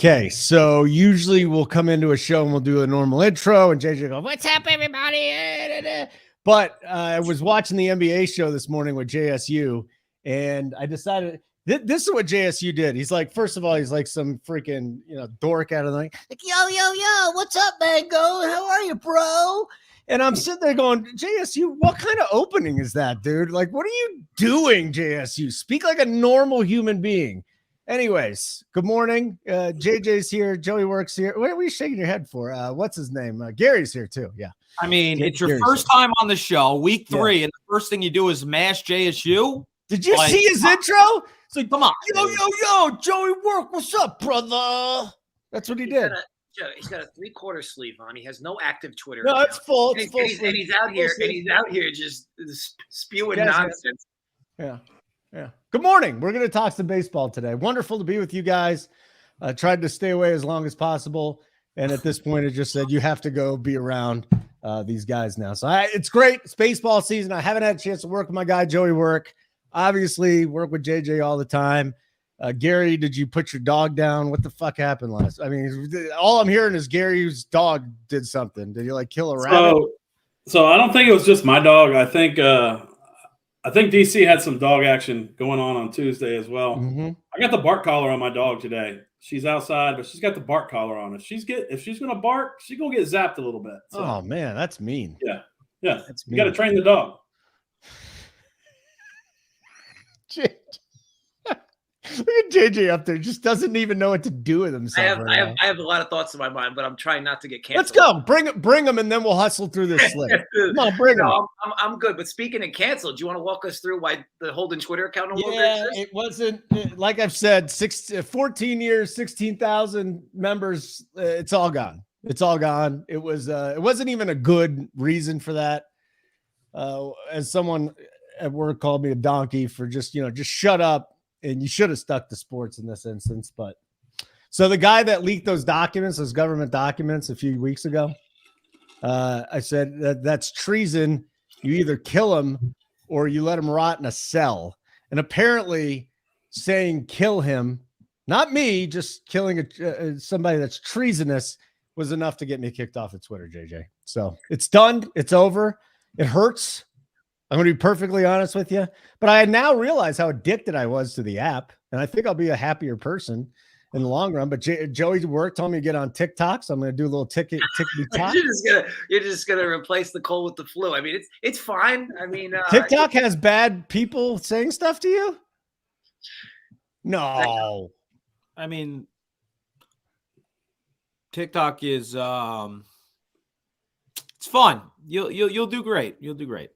Okay, so usually we'll come into a show and we'll do a normal intro, and JJ go, "What's up, everybody?" But I was watching the NBA show this morning with JSU, and I decided this is what JSU did. He's like, first of all, he's like some freaking dork out of the like, yo, what's up, Mangone? How are you, bro? And I'm sitting there going, JSU, what kind of opening is that, dude? Like, what are you doing, JSU? Speak like a normal human being. Anyways, good morning. JJ's here. Joey works here. What are you shaking your head for? What's his name? Gary's here too. Yeah. I mean, it's your first time on the show, week 3, and the first thing you do is mash JSU. Did you see his intro? It's like, come on. Yo, Joey Work. What's up, brother? That's what he did. He's got a 3/4 sleeve on. He has no active Twitter. No, it's full. And he's out here just spewing nonsense. Yeah. Good morning. We're going to talk some baseball today. Wonderful to be with you guys. Tried to stay away as long as possible. And at this point, it just said you have to go be around these guys now. So it's great. It's baseball season. I haven't had a chance to work with my guy, Joey Work. Obviously, work with JJ all the time. Gary, did you put your dog down? What the fuck happened last? I mean, all I'm hearing is Gary's dog did something. Did he kill a rabbit? So I don't think it was just my dog. I think DC had some dog action going on Tuesday as well. Mm-hmm. I got the bark collar on my dog today. She's outside, but she's got the bark collar on. If she's gonna bark, she's gonna get zapped a little bit. So, oh man, that's mean. Yeah. That's you got to train the dog. Look at JJ up there. Just doesn't even know what to do with himself. I have a lot of thoughts in my mind, but I'm trying not to get canceled. Let's go. Bring him, and then we'll hustle through this slate. Come on, bring him. I'm good. But speaking of canceled, do you want to walk us through why the Holden Twitter account no longer exists? It wasn't like I've said. 14 years, 16,000 members. It's all gone. It's all gone. It was. It wasn't even a good reason for that. As someone at work called me a donkey for just shut up. And you should have stuck to sports in this instance. But so the guy that leaked those documents, those government documents a few weeks ago, I said that's treason. You either kill him or you let him rot in a cell. And apparently saying kill him, not me, just killing somebody that's treasonous was enough to get me kicked off of Twitter, JJ. So it's done. It's over. It hurts. I'm going to be perfectly honest with you, but I now realize how addicted I was to the app, and I think I'll be a happier person in the long run. But Joey's work told me to get on TikTok, so I'm going to do a little tickety talk. You're just gonna replace the cold with the flu. I mean, it's fine. I mean, TikTok has bad people saying stuff to you. No, I mean, TikTok is it's fun. You'll do great. You'll do great.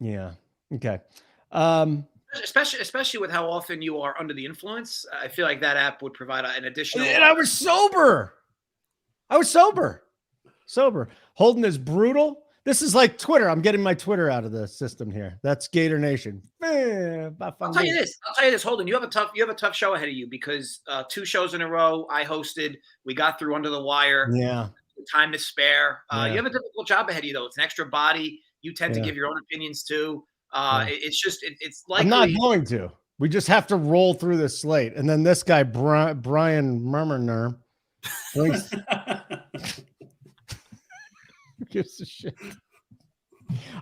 Yeah. Okay. Especially with how often you are under the influence, I feel like that app would provide an additional. And I was sober. Sober. Holden is brutal. This is like Twitter. I'm getting my Twitter out of the system here. That's Gator Nation. I'll tell you this, Holden. You have a tough show ahead of you because 2 shows in a row I hosted. We got through under the wire. Yeah. Time to spare. You have a difficult job ahead of you, though. It's an extra body. You tend to give your own opinions too. It's like I'm not going to. We just have to roll through this slate, and then this guy Brian Murmurner gives a shit.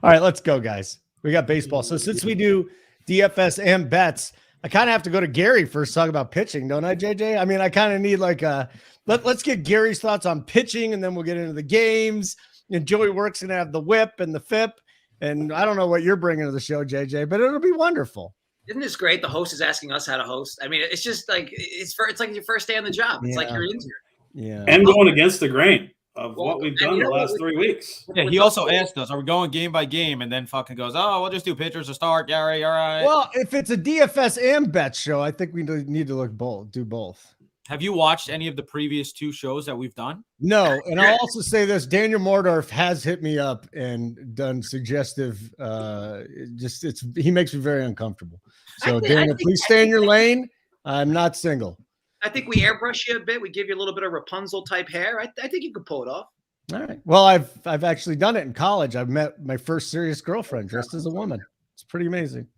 All right, let's go, guys. We got baseball. So since we do DFS and bets, I kind of have to go to Gary first. Talk about pitching, don't I, JJ? I mean, I kind of need let's get Gary's thoughts on pitching, and then we'll get into the games. And Joey Work's going to have the whip and the FIP. And I don't know what you're bringing to the show, JJ, but it'll be wonderful. Isn't this great? The host is asking us how to host. I mean, it's just like it's like your first day on the job. It's like you're in here. Yeah. And going against the grain of what we've done the last 3 weeks. Yeah, he also asked us, are we going game by game? And then fucking goes, we'll just do pitchers to start, Gary. All right. Well, if it's a DFS and bet show, I think we need to do both. Have you watched any of the previous 2 shows that we've done? No, and I'll also say this: Daniel Mordorf has hit me up and done suggestive. He makes me very uncomfortable. So Daniel, please stay in your lane. I'm not single. I think we airbrush you a bit. We give you a little bit of Rapunzel type hair. I think you could pull it off. All right. Well, I've actually done it in college. I've met my first serious girlfriend dressed as a woman. It's pretty amazing.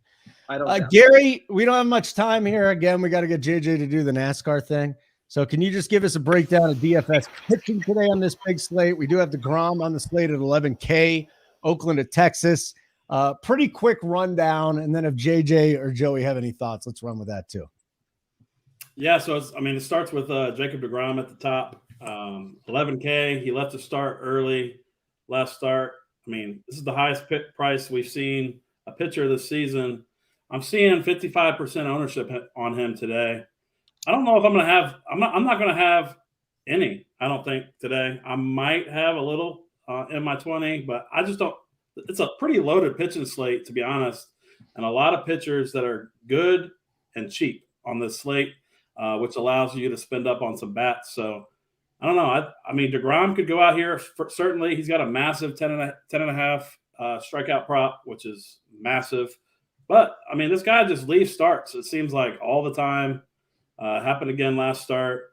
I don't Gary, we don't have much time here. Again, we got to get JJ to do the NASCAR thing. So can you just give us a breakdown of DFS pitching today on this big slate? We do have DeGrom on the slate at 11K, Oakland at Texas. Pretty quick rundown. And then if JJ or Joey have any thoughts, let's run with that too. Yeah, so it starts with Jacob DeGrom at the top. 11K. He left the start early last start. I mean, this is the highest price we've seen a pitcher this season. I'm seeing 55% ownership on him today. I don't know if I'm going to have – I'm not going to have any, I don't think, today. I might have a little in my 20, but I just don't – it's a pretty loaded pitching slate, to be honest, and a lot of pitchers that are good and cheap on this slate, which allows you to spend up on some bats. So, I don't know. I mean, DeGrom could go out here. Certainly, he's got a massive 10.5 strikeout prop, which is massive. But, I mean, this guy just leaves starts, it seems like, all the time. Happened again last start.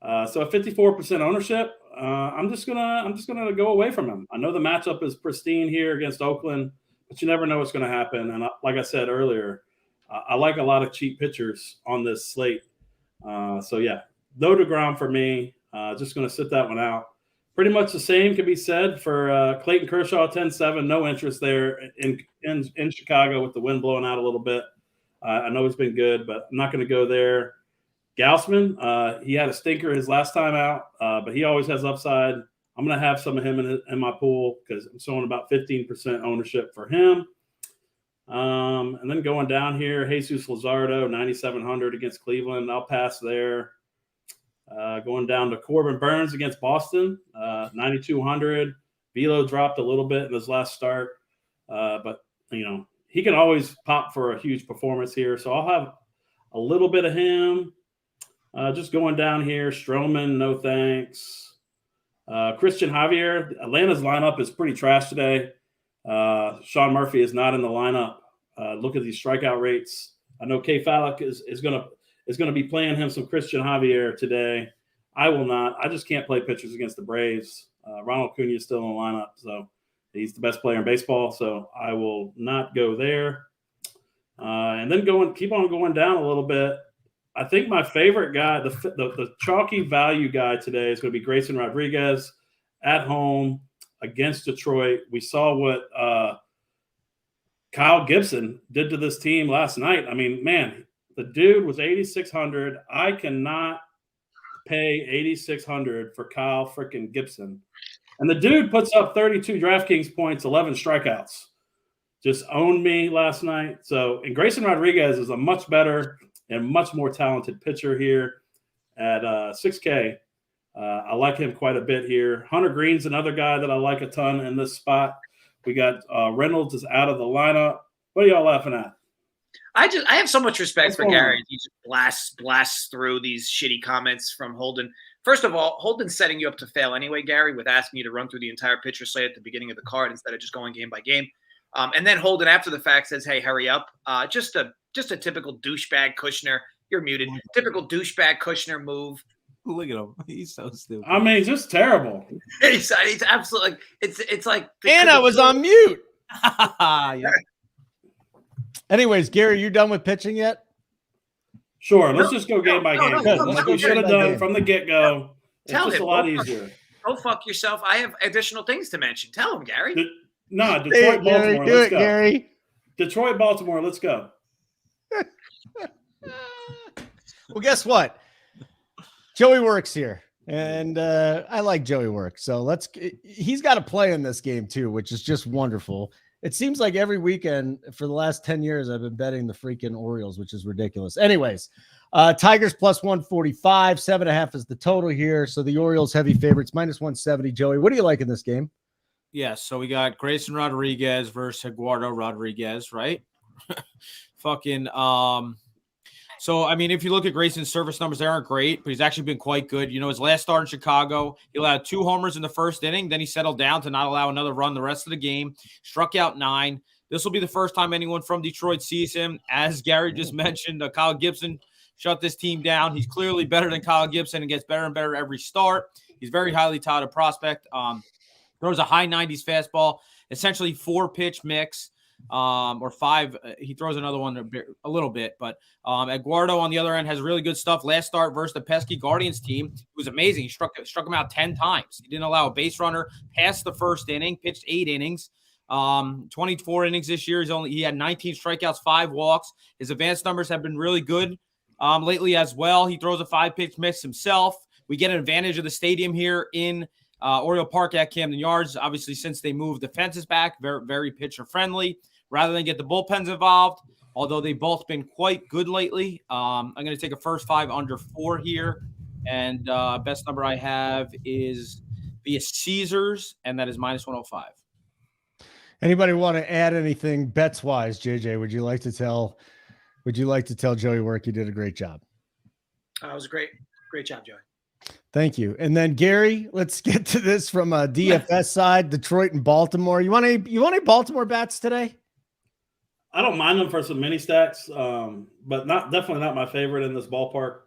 So at 54% ownership, I'm just gonna go away from him. I know the matchup is pristine here against Oakland, but you never know what's going to happen. And like I said earlier, I like a lot of cheap pitchers on this slate. So yeah, no DeGrom for me. Just going to sit that one out. Pretty much the same can be said for Clayton Kershaw, 10-7. No interest there in Chicago with the wind blowing out a little bit. I know he's been good, but I'm not going to go there. Gausman, he had a stinker his last time out, but he always has upside. I'm going to have some of him in my pool because I'm showing about 15% ownership for him. And then going down here, Jesus Luzardo, 9,700 against Cleveland. I'll pass there. Going down to Corbin Burns against Boston, 9,200. Velo dropped a little bit in his last start, but, he can always pop for a huge performance here. So I'll have a little bit of him. Just going down here, Stroman, no thanks. Christian Javier, Atlanta's lineup is pretty trash today. Sean Murphy is not in the lineup. Look at these strikeout rates. I know K. Fallick is going to be playing him some Christian Javier today. I will not. I just can't play pitchers against the Braves. Ronald Acuna is still in the lineup, so he's the best player in baseball. So I will not go there. And then keep on going down a little bit. I think my favorite guy, the chalky value guy today is going to be Grayson Rodriguez at home against Detroit. We saw what Kyle Gibson did to this team last night. I mean, man, the dude was 8,600. I cannot pay 8,600 for Kyle freaking Gibson. And the dude puts up 32 DraftKings points, 11 strikeouts. Just owned me last night. So, and Grayson Rodriguez is a much better and much more talented pitcher here at 6K. I like him quite a bit here. Hunter Green's another guy that I like a ton in this spot. We got Reynolds is out of the lineup. What are y'all laughing at? I have so much respect for Gary. He just blasts through these shitty comments from Holden. First of all, Holden's setting you up to fail anyway, Gary, with asking you to run through the entire pitcher slate at the beginning of the card instead of just going game by game. And then Holden, after the fact, says, "Hey, hurry up." Just a typical douchebag Kushner. You're muted. Typical douchebag Kushner move. Look at him. He's so stupid. I mean, just terrible. It's absolutely it's like. And I was on mute. Yeah. Anyways, Gary, you done with pitching yet? Sure. Let's just go game by game. Like we should have done from the get-go. It's Tell just him, a lot easier. Go fuck yourself. I have additional things to mention. Tell him, Gary. Detroit, Baltimore. Do it, Gary. Detroit, Baltimore. Let's go. Well, guess what? Joey works here, and I like Joey work. So he's got to play in this game too, which is just wonderful. It seems like every weekend for the last 10 years, I've been betting the freaking Orioles, which is ridiculous. Anyways, Tigers plus 145, 7.5 is the total here. So the Orioles heavy favorites, minus 170. Joey, what do you like in this game? Yes. So we got Grayson Rodriguez versus Eduardo Rodriguez, right? Fucking, so, I mean, if you look at Grayson's service numbers, they aren't great, but he's actually been quite good. His last start in Chicago, he allowed 2 homers in the first inning. Then he settled down to not allow another run the rest of the game. Struck out 9. This will be the first time anyone from Detroit sees him. As Gary just mentioned, Kyle Gibson shut this team down. He's clearly better than Kyle Gibson and gets better and better every start. He's very highly touted prospect. Throws a high 90s fastball, essentially 4-pitch mix. or 5. He throws another one a little bit, but Eduardo on the other end has really good stuff. Last start versus the pesky Guardians team, it was amazing. He struck him out 10 times. He didn't allow a base runner past the first inning, pitched 8 innings. 24 innings this year. He had 19 strikeouts, 5 walks. His advanced numbers have been really good lately as well. He throws a 5-pitch mix himself. We get an advantage of the stadium here in Oriole Park at Camden Yards. Obviously, since they moved the fences back, very, very pitcher friendly. Rather than get the bullpens involved, although they've both been quite good lately. I'm going to take a first 5 under 4 here, and best number I have is via Caesars, and that is -105. Anybody want to add anything bets wise, JJ? Would you like to tell Joey Work you did a great job? It was a great job, Joey. Thank you. And then Gary, let's get to this from a DFS side, Detroit and Baltimore. You want any Baltimore bats today? I don't mind them for some mini stacks, but definitely not my favorite in this ballpark.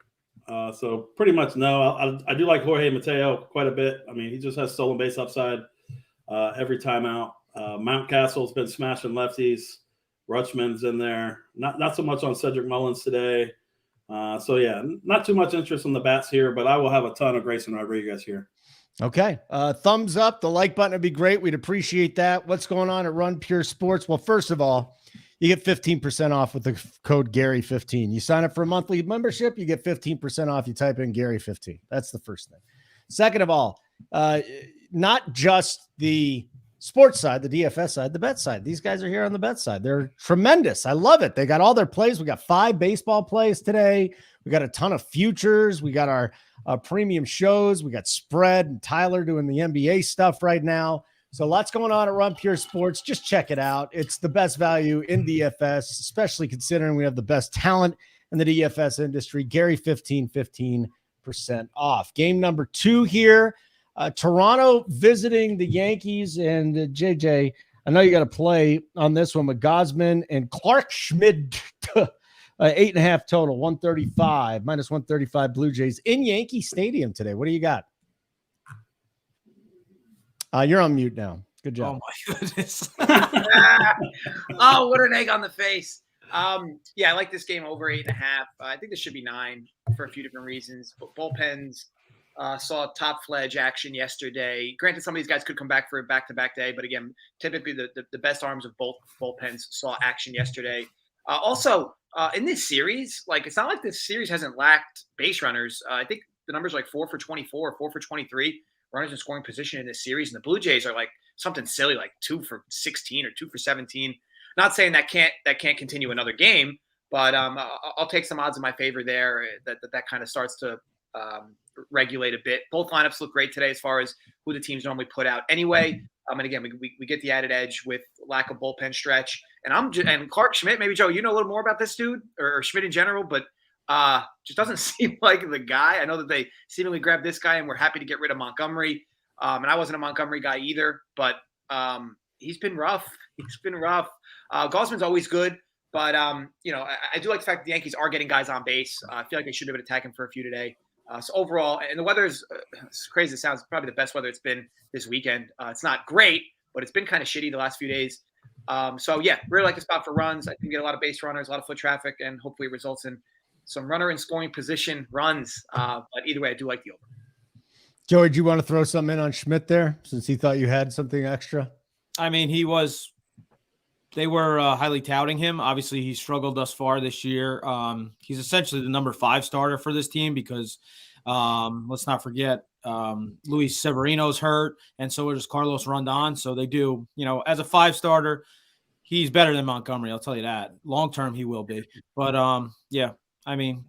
So pretty much no. I do like Jorge Mateo quite a bit. I mean, he just has stolen base upside every time out. Mountcastle's been smashing lefties. Rutschman's in there. Not so much on Cedric Mullins today. So yeah, not too much interest in the bats here, but I will have a ton of Grayson Rodriguez here. Okay. Thumbs up. The like button would be great. We'd appreciate that. What's going on at Run Pure Sports? Well, first of all, you get 15% off with the code Gary15. You sign up for a monthly membership, you get 15% off. You type in Gary15. That's the first thing. Second of all, not just the sports side, the DFS side, the bet side. These guys are here on the bet side. They're tremendous. I love it. They got all their plays. We got 5 baseball plays today. We got a ton of futures. We got our premium shows. We got Spread and Tyler doing the NBA stuff right now. So lots going on at Run Pure Sports. Just check it out. It's the best value in DFS, especially considering we have the best talent in the DFS industry. Gary 15% off. Game number 2 here. Toronto visiting the Yankees. And JJ, I know you got to play on this one with Gosman and Clark Schmidt. 8.5 total, 135, -135 Blue Jays in Yankee Stadium today. What do you got? You're on mute now. Good job. Oh my goodness. Oh, what an egg on the face. Yeah, I like this game over 8.5. I think this should be 9 for a few different reasons. But bullpens saw top fledge action yesterday. Granted, some of these guys could come back for a back-to-back day, but again, typically the best arms of both bullpens saw action yesterday. Also, in this series, like it's not like this series hasn't lacked base runners. I think the numbers are like 4 for 24, 4 for 23 runners in scoring position in this series, and the Blue Jays are like something silly, like 2 for 16 or 2 for 17. Not saying that can't continue another game, but I'll take some odds in my favor there. That kind of starts to regulate a bit. Both lineups look great today as far as who the teams normally put out. Anyway, and again, we get the added edge with lack of bullpen stretch. And Clark Schmidt, maybe Joe, you know a little more about this dude or Schmidt in general, but just doesn't seem like the guy. I know that they seemingly grabbed this guy and we're happy to get rid of Montgomery. And I wasn't a Montgomery guy either, but he's been rough. Gosman's always good, but I do like the fact that the Yankees are getting guys on base. I feel like they should have been attacking for a few today. So overall, and the weather is as crazy as it sounds, probably the best weather it's been this weekend. It's not great, but it's been kind of shitty the last few days. So yeah, really like the spot for runs. I can get a lot of base runners, a lot of foot traffic, and hopefully it results in some runner in scoring position runs. But either way, I do like the over. Joey, do you want to throw something in on Schmidt there since he thought you had something extra? I mean, they were highly touting him. Obviously, he struggled thus far this year. He's essentially the number 5 starter for this team because let's not forget Luis Severino's hurt, and so is Carlos Rondon. So they do, as a 5 starter, he's better than Montgomery. I'll tell you that. Long term, he will be. But yeah, I mean,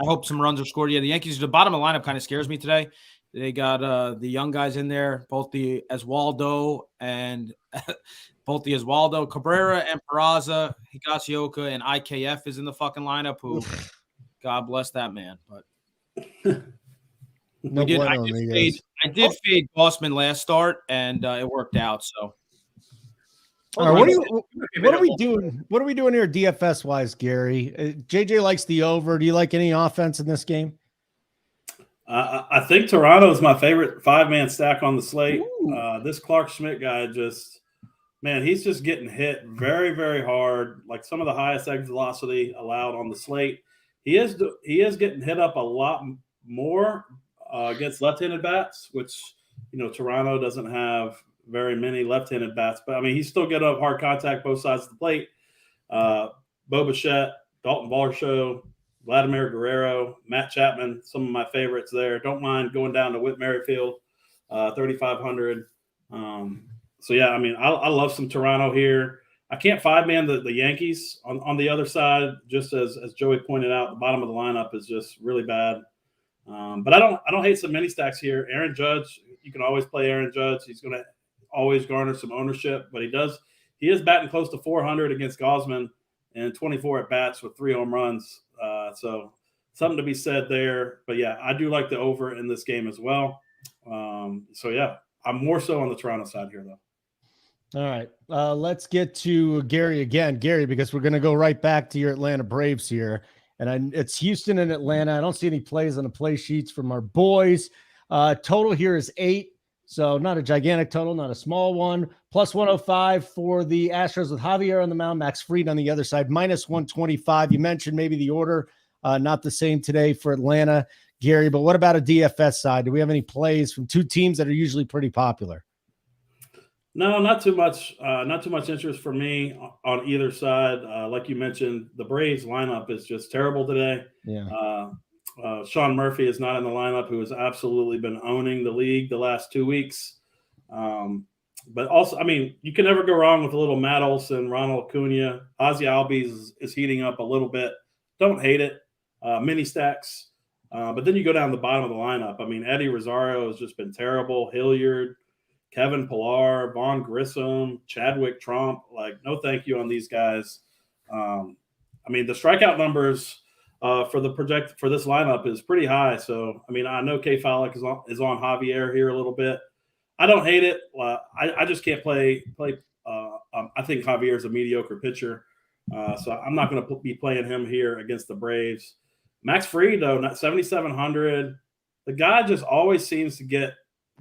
I hope some runs are scored. Yeah, the Yankees, the bottom of the lineup kind of scares me today. They got the young guys in there, both the Oswaldo Cabrera and Peraza, Higashioka, and IKF is in the fucking lineup. Who, God bless that man. But I did fade Bossman last start, and it worked out. So, all right, what are we doing? What are we doing here, DFS wise, Gary? JJ likes the over. Do you like any offense in this game? I think Toronto is my favorite 5-man stack on the slate. This Clark Schmidt guy just man, he's just getting hit very, very hard. Like some of the highest exit velocity allowed on the slate. He is getting hit up a lot more against left-handed bats, which Toronto doesn't have very many left-handed bats. But I mean, he's still getting up hard contact both sides of the plate. Bo Bichette, Dalton Varsho, Vladimir Guerrero, Matt Chapman, some of my favorites there. Don't mind going down to Whit Merrifield, 3,500. So, yeah, I mean, I love some Toronto here. I can't five-man the Yankees on the other side, just as Joey pointed out. The bottom of the lineup is just really bad. But I don't hate some mini stacks here. Aaron Judge, you can always play Aaron Judge. He's going to always garner some ownership, but he is batting close to 400 against Gausman and 24 at bats with 3 home runs. So something to be said there. But yeah, I do like the over in this game as well. So yeah, I'm more so on the Toronto side here though. All right. Let's get to Gary again. Gary, because we're going to go right back to your Atlanta Braves here. And it's Houston and Atlanta. I don't see any plays on the play sheets from our boys. Total here is 8. So not a gigantic total, not a small one. Plus 105 for the Astros with Javier on the mound, Max Fried on the other side, minus 125. You mentioned maybe the order, not the same today for Atlanta, Gary. But what about a DFS side? Do we have any plays from two teams that are usually pretty popular? No, not too much. Not too much interest for me on either side. Like you mentioned, the Braves lineup is just terrible today. Yeah. Sean Murphy is not in the lineup, who has absolutely been owning the league the last 2 weeks. But also, I mean, you can never go wrong with a little Matt Olson, Ronald Acuna. Ozzy Albies is heating up a little bit. Don't hate it. Mini stacks. But then you go down the bottom of the lineup. I mean, Eddie Rosario has just been terrible. Hilliard, Kevin Pillar, Vaughn Grissom, Chadwick Trump. Like, no thank you on these guys. I mean, the strikeout numbers for this lineup is pretty high. So, I mean, I know K. Fowler is on Javier here a little bit. I don't hate it. I just can't play. I think Javier is a mediocre pitcher. So I'm not going to be playing him here against the Braves. Max Fried, though, not 7,700. The guy just always seems to get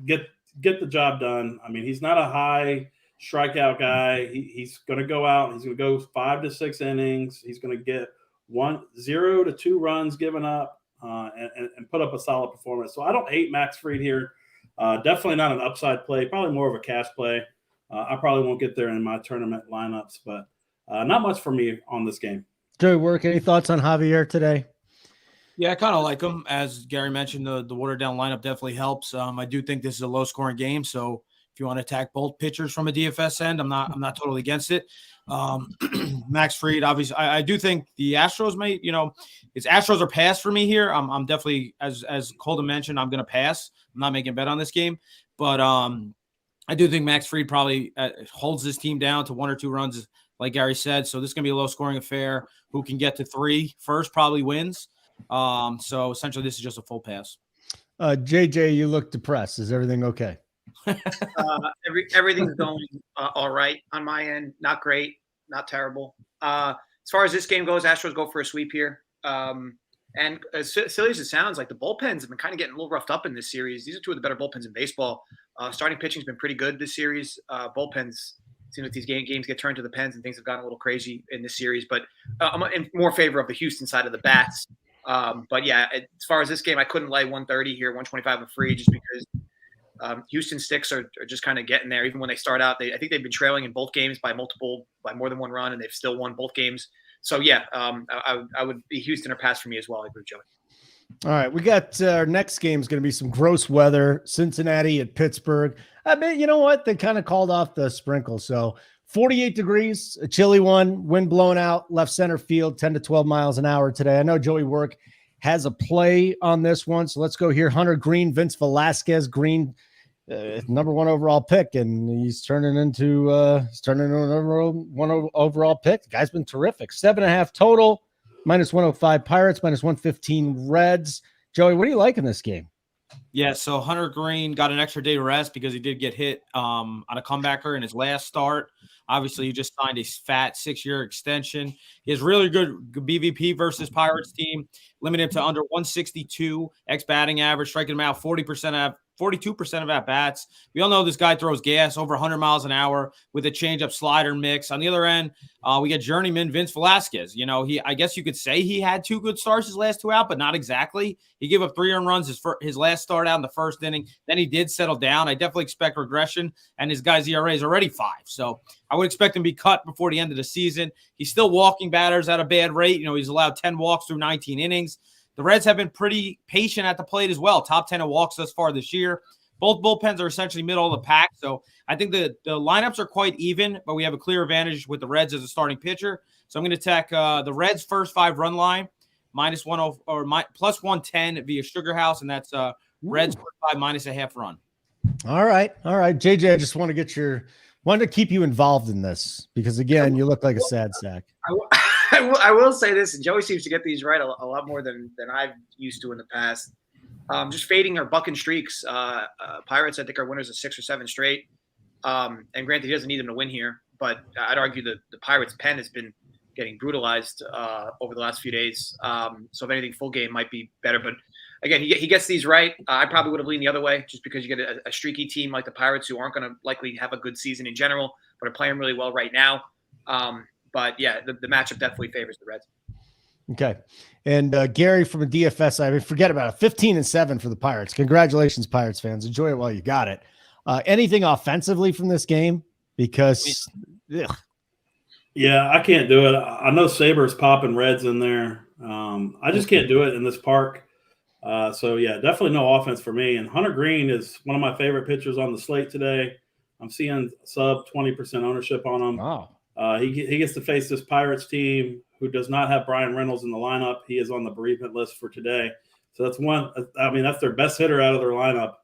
the job done. I mean, he's not a high strikeout guy. He's going to go out. He's going to go 5 to 6 innings. He's going to get 0 to 2 runs given up and put up a solid performance. So I don't hate Max Fried here. Definitely not an upside play. Probably more of a cash play. I probably won't get there in my tournament lineups, but not much for me on this game. Joey Work, any thoughts on Javier today? Yeah, I kind of like him. As Gary mentioned, the watered down lineup definitely helps. I do think this is a low scoring game, so if you want to attack both pitchers from a DFS end, I'm not totally against it. Max Fried, obviously, I do think the Astros may, it's Astros or pass for me here. I'm definitely, as Holden mentioned, I'm going to pass. I'm not making a bet on this game, but I do think Max Fried probably holds this team down to 1 or 2 runs, like Gary said. So this is going to be a low scoring affair. Who can get to 3 first probably wins. So essentially this is just a full pass. JJ, you look depressed. Is everything okay? Everything's going all right on my end. Not great, not terrible. As far as this game goes, Astros go for a sweep here. And as silly as it sounds, like the bullpens have been kind of getting a little roughed up in this series. These are 2 of the better bullpens in baseball. Starting pitching's been pretty good this series. Bullpens seem like these games get turned to the pens and things have gotten a little crazy in this series. But I'm in more favor of the Houston side of the bats. But yeah, as far as this game, I couldn't lay 130 here, 125 and free, just because Houston sticks are just kind of getting there. Even when they start out, I think they've been trailing in both games by more than 1 run, and they've still won both games. So yeah, I would be Houston or pass for me as well. I agree with Joey. All right, we got our next game is going to be some gross weather. Cincinnati at Pittsburgh. I mean, you know what? They kind of called off the sprinkle. So 48 degrees, a chilly one, wind blowing out, left center field, 10 to 12 miles an hour today. I know Joey Work has a play on this one. So let's go here. Hunter Green, Vince Velasquez, Green, number 1 overall pick, and he's turning into an number 1 overall pick. The guy's been terrific. 7.5 total, minus 105 Pirates, minus 115 Reds. Joey, what do you like in this game? Yeah, so Hunter Green got an extra day rest because he did get hit on a comebacker in his last start. Obviously, he just signed a fat 6-year extension. He has really good BVP versus Pirates team, limited him to under 162 batting average, striking him out 40% 42% of at-bats. We all know this guy throws gas over 100 miles an hour with a changeup slider mix. On the other end, we got journeyman Vince Velasquez. I guess you could say he had 2 good starts his last 2 out, but not exactly. He gave up 3 earned runs his last start out in the first inning. Then he did settle down. I definitely expect regression, and his guy's ERA is already 5. So I would expect him to be cut before the end of the season. He's still walking batters at a bad rate. He's allowed 10 walks through 19 innings. The Reds have been pretty patient at the plate as well. Top 10 in walks thus far this year. Both bullpens are essentially middle of the pack. So I think the lineups are quite even, but we have a clear advantage with the Reds as a starting pitcher. So I'm going to attack the Reds' first 5 run line, plus 110 via Sugar House, and that's Reds first 5 minus a half run. All right. JJ, I just want to wanted to keep you involved in this because, again, you look like a sad sack. I will say this, and Joey seems to get these right a lot more than I've used to in the past. Just fading or bucking streaks. Pirates, I think, are winners of 6 or 7 straight. And granted, he doesn't need them to win here, but I'd argue that the Pirates' pen has been getting brutalized over the last few days. So if anything, full game might be better. But again, he gets these right. I probably would have leaned the other way just because you get a streaky team like the Pirates who aren't going to likely have a good season in general, but are playing really well right now. But yeah, the matchup definitely favors the Reds. Okay. And Gary from a DFS, forget about it. 15-7 for the Pirates. Congratulations, Pirates fans. Enjoy it while you got it. Anything offensively from this game? Because yeah, I can't do it. I know Sabres popping Reds in there. I just can't do it in this park. So yeah, definitely no offense for me. And Hunter Green is one of my favorite pitchers on the slate today. I'm seeing sub 20% ownership on him. wow. He gets to face this Pirates team who does not have Brian Reynolds in the lineup. He is on the bereavement list for today. So that's one. That's their best hitter out of their lineup.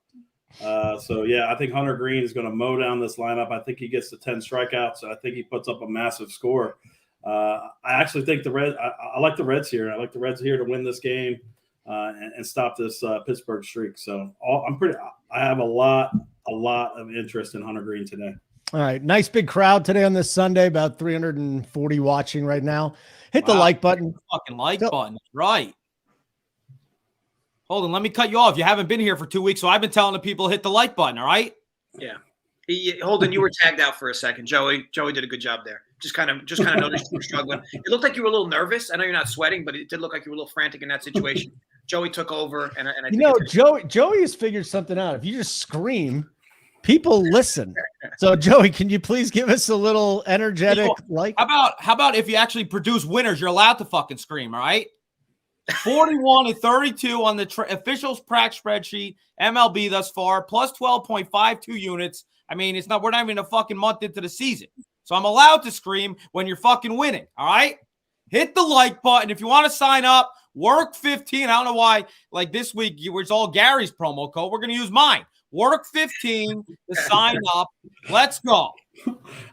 So yeah, I think Hunter Green is going to mow down this lineup. I think he gets to 10 strikeouts. I think he puts up a massive score. I actually think I like the Reds here. I like the Reds here to win this game and stop this Pittsburgh streak. So I have a lot of interest in Hunter Green today. All right. Nice big crowd today on this Sunday, about 340 watching right now. Hit the like button. Fucking like button. Right. Hold on. Let me cut you off. You haven't been here for 2 weeks, so I've been telling the people hit the like button. All right. Yeah. Holden, you were tagged out for a second. Joey did a good job there. Just kind of noticed you were struggling. It looked like you were a little nervous. I know you're not sweating, but it did look like you were a little frantic in that situation. Joey took over, and I think Joey has figured something out. If you just scream, people listen. So Joey, can you please give us a little energetic like? How about if you actually produce winners, you're allowed to fucking scream, all right? 41-32 on the officials prac spreadsheet, MLB thus far, plus 12.52 units. I mean, we're not even a fucking month into the season. So I'm allowed to scream when you're fucking winning, all right? Hit the like button. If you want to sign up, work 15. I don't know why, like this week, it's all Gary's promo code. We're going to use mine. Work 15 to sign up. Let's go.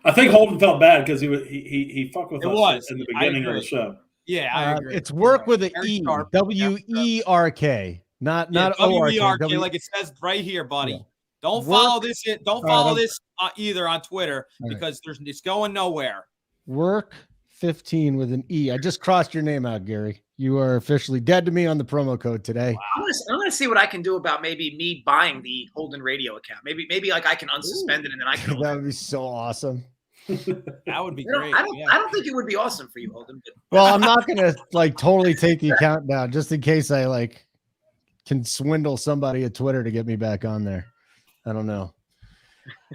I think Holden felt bad because he fucked with us in the beginning of the show. Yeah, I agree. It's work with an E, W-E-R-K, not O-R-K. Like it says right here, buddy. Yeah. Don't follow this. Don't follow this either on Twitter because it's going nowhere. Work 15 with an E. I just crossed your name out, Gary. You are officially dead to me on the promo code today. Wow. I'm going to see what I can do about maybe me buying the Holden Radio account. Maybe like I can unsuspend it and then I can. That would be so awesome. That would be great. I don't think it would be awesome for you, Holden. Well, I'm not going to totally take the account down just in case I can swindle somebody at Twitter to get me back on there. I don't know.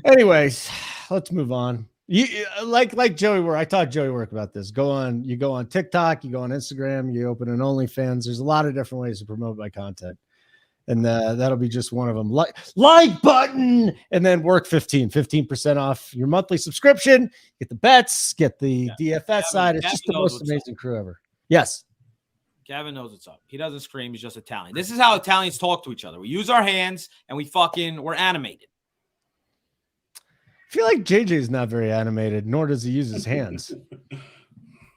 Anyways, let's move on. You like Joey work. I taught Joey work about this. You go on TikTok, you go on Instagram, you open an OnlyFans. There's a lot of different ways to promote my content. And that'll be just one of them. Like bbutton, and then work 15% off your monthly subscription. Get the bets, get the DFS side. It's just the most amazing crew ever. Yes. Gavin knows what's up. He doesn't scream. He's just Italian. This is how Italians talk to each other. We use our hands and we're animated. I feel like JJ's not very animated, nor does he use his hands.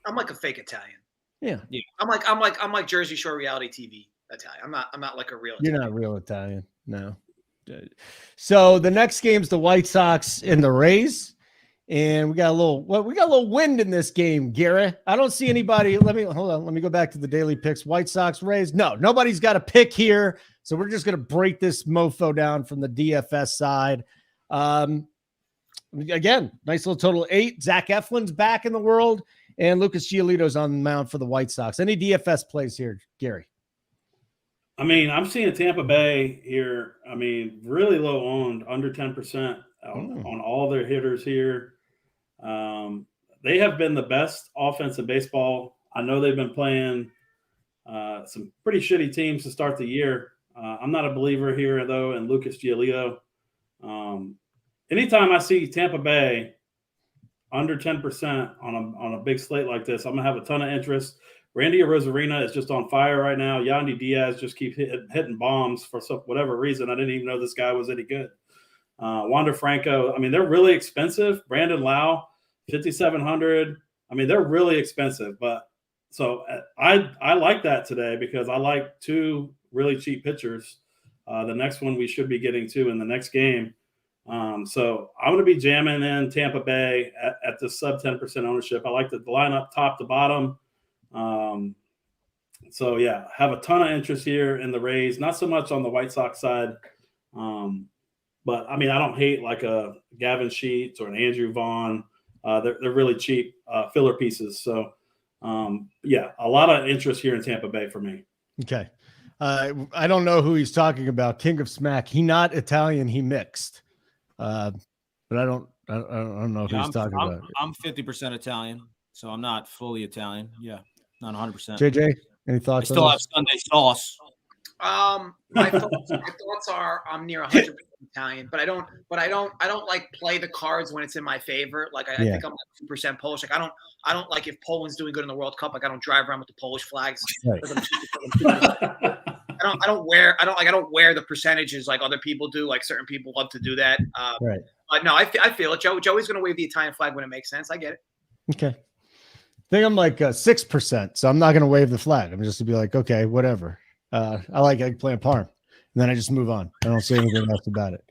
I'm like a fake Italian. Yeah. I'm like Jersey Shore reality TV Italian. I'm not like a real Italian. You're not real Italian. No. So the next game's the White Sox and the Rays. And we got a little wind in this game, Gary. I don't see anybody. Hold on. Let me go back to the daily picks. White Sox, Rays. No, nobody's got a pick here. So we're just going to break this mofo down from the DFS side. Again, nice little total 8. Zach Eflin's back in the world, and Lucas Giolito's on the mound for the White Sox. Any DFS plays here, Gary? I mean, I'm seeing Tampa Bay here. I mean, really low owned, under 10% on all their hitters here. They have been the best offense in baseball. I know they've been playing some pretty shitty teams to start the year. I'm not a believer here, though, in Lucas Giolito. Anytime I see Tampa Bay under 10% on a big slate like this, I'm going to have a ton of interest. Randy Arozarena is just on fire right now. Yandy Diaz just keeps hitting bombs for whatever reason. I didn't even know this guy was any good. Wander Franco, I mean, they're really expensive. Brandon Lau, 5,700. I mean, they're really expensive. But so I like that today because I like 2 really cheap pitchers. The next one we should be getting to in the next game. So I'm going to be jamming in Tampa Bay at the sub 10% ownership. I like the lineup top to bottom. So yeah, have a ton of interest here in the Rays, not so much on the White Sox side. But I mean, I don't hate like a Gavin Sheets or an Andrew Vaughn. They're really cheap filler pieces. So yeah, a lot of interest here in Tampa Bay for me. Okay. I don't know who he's talking about. King of Smack. He not Italian. He mixed. But I don't know who he's talking about. I'm 50% Italian, so I'm not fully Italian. Yeah, not 100%. JJ, any thoughts? I still have Sunday sauce. My thoughts are I'm near 100% Italian, but I don't like play the cards when it's in my favor. Like I think I'm like 2% Polish. Like I don't like if Poland's doing good in the World Cup. Like I don't drive around with the Polish flags. Right. I don't wear the percentages like other people do. Like certain people love to do that. Right. But no, I feel it. Joey's going to wave the Italian flag when it makes sense. I get it. Okay. I think I'm like 6%, so I'm not going to wave the flag. I'm just to be like, okay, whatever. I like eggplant parm, and then I just move on. I don't say anything else about it.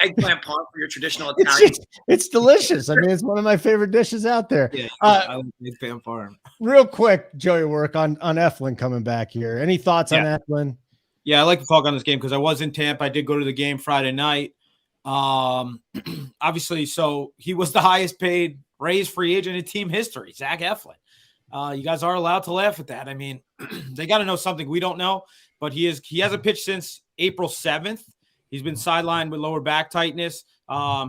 Eggplant parm for your traditional Italian. It's delicious. I mean, it's one of my favorite dishes out there. Yeah, I like eggplant parm. Real quick, Joey, work on Eflin coming back here. Any thoughts on Eflin? Yeah, I like to talk on this game because I was in Tampa. I did go to the game Friday night. Obviously, so he was the highest paid Rays free agent in team history, Zach Eflin. You guys are allowed to laugh at that. I mean, they got to know something we don't know, but he hasn't pitched since April 7th. He's been sidelined with lower back tightness.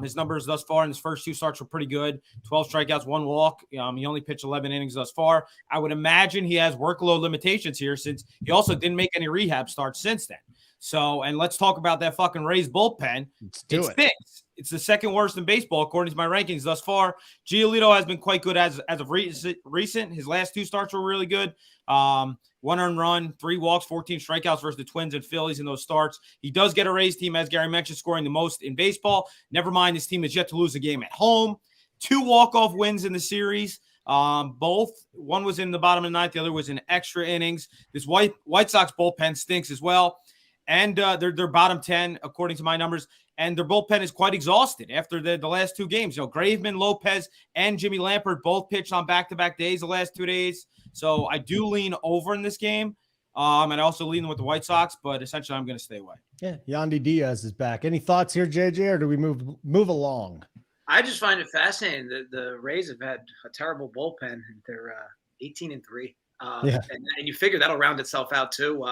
His numbers thus far in his first 2 starts were pretty good. 12 strikeouts, 1 walk. He only pitched 11 innings thus far. I would imagine he has workload limitations here since he also didn't make any rehab starts since then. So, and let's talk about that fucking Rays bullpen. It stinks. It's the second worst in baseball, according to my rankings thus far. Giolito has been quite good as of recent. His last 2 starts were really good. 1 earned run, 3 walks, 14 strikeouts versus the Twins and Phillies in those starts. He does get a Rays team, as Gary mentioned, scoring the most in baseball. Never mind, this team has yet to lose a game at home. 2 walk-off wins in the series. Both. One was in the bottom of the 9th. The other was in extra innings. This White Sox bullpen stinks as well. And they're bottom 10, according to my numbers. And their bullpen is quite exhausted after the last 2 games. Graveman, Lopez, and Jimmy Lampert both pitched on back-to-back days the last 2 days. So I do lean over in this game. And I also lean with the White Sox, but essentially I'm going to stay away. Yeah, Yandy Diaz is back. Any thoughts here, JJ, or do we move along? I just find it fascinating that the Rays have had a terrible bullpen. And they're 18-3. And you figure that'll round itself out too.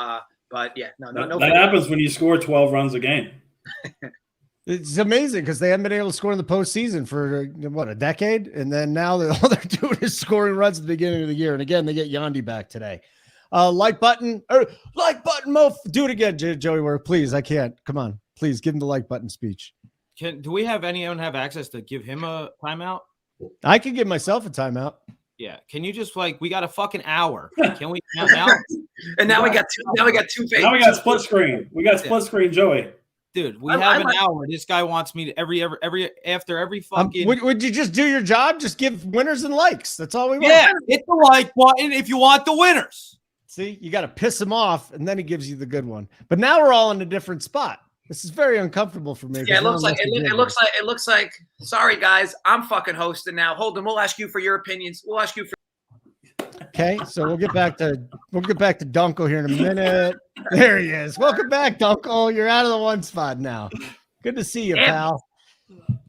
But yeah, no. That happens when you score 12 runs a game. It's amazing because they haven't been able to score in the postseason for a decade, and then now all they're doing is scoring runs at the beginning of the year. And again, they get Yandy back today. Like button, Mo. Do it again, Joey. Work, please. I can't. Come on, please give him the like button speech. Do we have anyone have access to give him a timeout? I can give myself a timeout. Yeah. Can you just we got a fucking hour? Can we count out? And now we got 2. Now we got 2. Now we got split screen. We got split screen, Joey. Dude, we have an hour. This guy wants me to after every fucking. Would you just do your job? Just give winners and likes. That's all we want. Yeah, hit the like button if you want the winners. See, you got to piss him off, and then he gives you the good one. But now we're all in a different spot. This is very uncomfortable for me. Yeah, it looks like. Sorry, guys, I'm fucking hosting now. Holden, we'll ask you for your opinions. We'll ask you for. Okay, so we'll get back to Dunkel here in a minute. There he is. Welcome back, Dunkel. You're out of the one spot now. Good to see you, pal.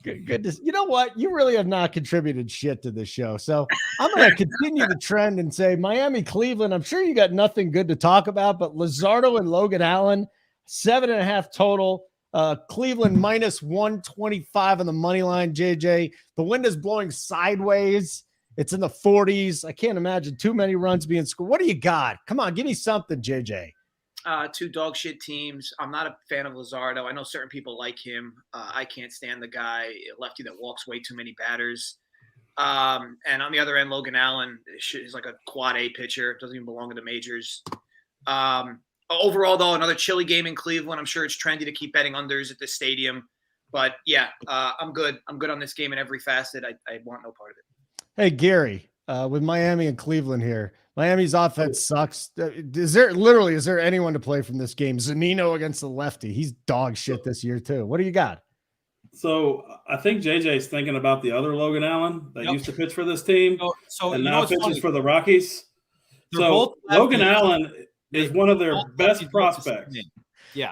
Good to. You know what? You really have not contributed shit to this show. So I'm going to continue the trend and say Miami, Cleveland. I'm sure you got nothing good to talk about, but Luzardo and Logan Allen, 7.5 total. Cleveland minus 125 on the money line. JJ, the wind is blowing sideways. It's in the 40s. I can't imagine too many runs being scored. What do you got? Come on, give me something, JJ. Two dog shit teams. I'm not a fan of Luzardo. I know certain people like him. I can't stand the guy, lefty that walks way too many batters. And on the other end, Logan Allen is like a quad A pitcher. Doesn't even belong in the majors. Overall, though, another chilly game in Cleveland. I'm sure it's trendy to keep betting unders at the stadium. But, yeah, I'm good. I'm good on this game in every facet. I want no part of it. Hey, Gary, with Miami and Cleveland here, Miami's offense sucks. Is there anyone to play from this game? Zunino against the lefty. He's dog shit this year, too. What do you got? So I think JJ's thinking about the other Logan Allen that used to pitch for this team and now pitches for the Rockies. So Logan Allen is one of their best prospects. Yeah.